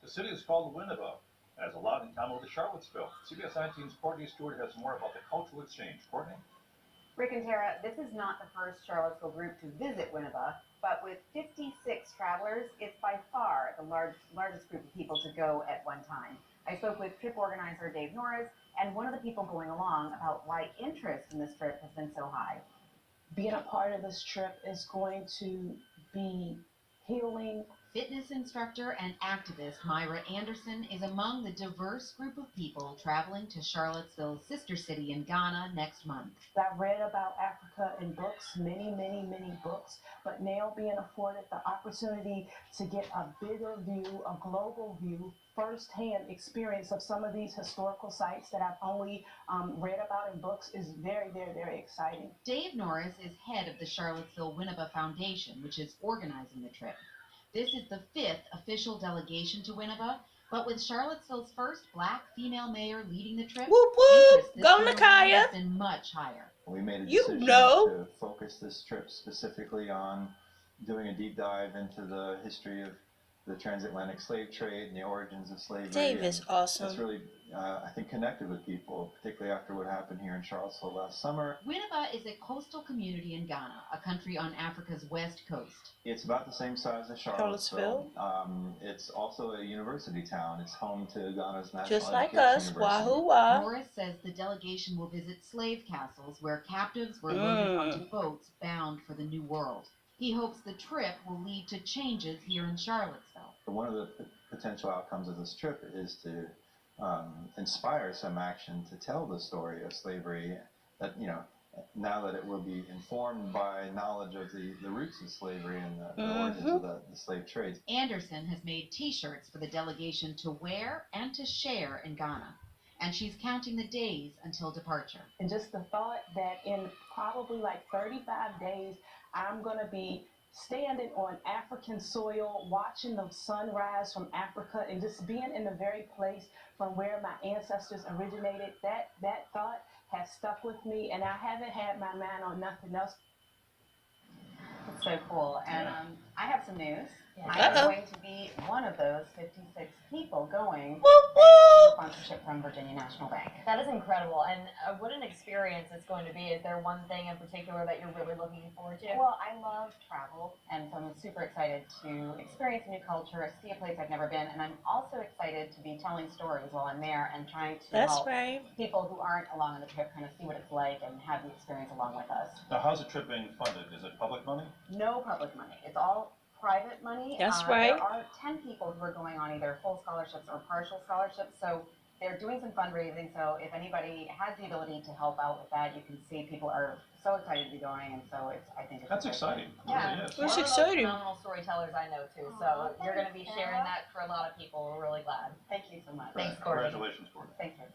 The city is called Winneba, as a lot in common with Charlottesville. CBS 19's Courtney Stewart has more about the cultural exchange. Courtney? Rick and Tara, this is not the first Charlottesville group to visit Winneba, but with 56 travelers, it's by far the largest group of people to go at one time. I spoke with trip organizer Dave Norris and one of the people going along about why interest in this trip has been so high. Being a part of this trip is going to be healing. Fitness instructor and activist Myra Anderson is among the diverse group of people traveling to Charlottesville's sister city in Ghana next month. I've read about Africa in books, many books, but now being afforded the opportunity to get a bigger view, a global view, first-hand experience of some of these historical sites that I've only read about in books is very exciting. Dave Norris is head of the Charlottesville Winneba Foundation, which is organizing the trip. This is the 5th official delegation to Winneba, but with Charlottesville's first black female mayor leading the trip, Whoop whoop! interest this Go time around Nakaya! has been much higher. We made a You decision know. to focus this trip specifically on doing a deep dive into the history of the transatlantic slave trade and the origins of slavery. Dave is awesome. That's really, I think, connected with people, particularly after what happened here in Charlottesville last summer. Winneba is a coastal community in Ghana, a country on Africa's west coast. It's about the same size as Charlottesville. It's also a university town. It's home to Ghana's National Just like Education us, University. wahoo wah. Norris says the delegation will visit slave castles where captives were loaded onto boats bound for the New World. He hopes the trip will lead to changes here in Charlottesville. One of the potential outcomes of this trip is to inspire some action to tell the story of slavery, that, you know, now that it will be informed by knowledge of the roots of slavery and the origins of the slave trade. Anderson has made T-shirts for the delegation to wear and to share in Ghana, and she's counting the days until departure. And just the thought that in probably like 35 days, I'm going to be standing on African soil, watching the sunrise from Africa, and just being in the very place from where my ancestors originated. That thought has stuck with me, and I haven't had my mind on nothing else. It's so cool. And I have some news. Uh-oh. I'm going to be one of those 56 people going. Whoop whoop! Sponsorship from Virginia National Bank. That is incredible, and what an experience it's going to be. Is there one thing in particular that you're really looking forward to? Well, I love travel, and so I'm super excited to experience a new culture, see a place I've never been, and I'm also excited to be telling stories while I'm there and trying to That's help right. people who aren't along on the trip kind of see what it's like and have the experience along with us. Now, how's the trip being funded? Is it public money? No public money. It's all private money. That's right. There are 10 people who are going on either full scholarships or partial scholarships, so they're doing some fundraising. So if anybody has the ability to help out with that, you can see people are so excited to be going, and so I think it's That's a great exciting. thing. It Yeah. really is. That's One of the most exciting. phenomenal storytellers I know too. So Aw, you're going to be thanks, sharing Sarah. that for a lot of people. We're really glad. Thank you so much. Thanks, Courtney. Congratulations, Courtney. Thank you.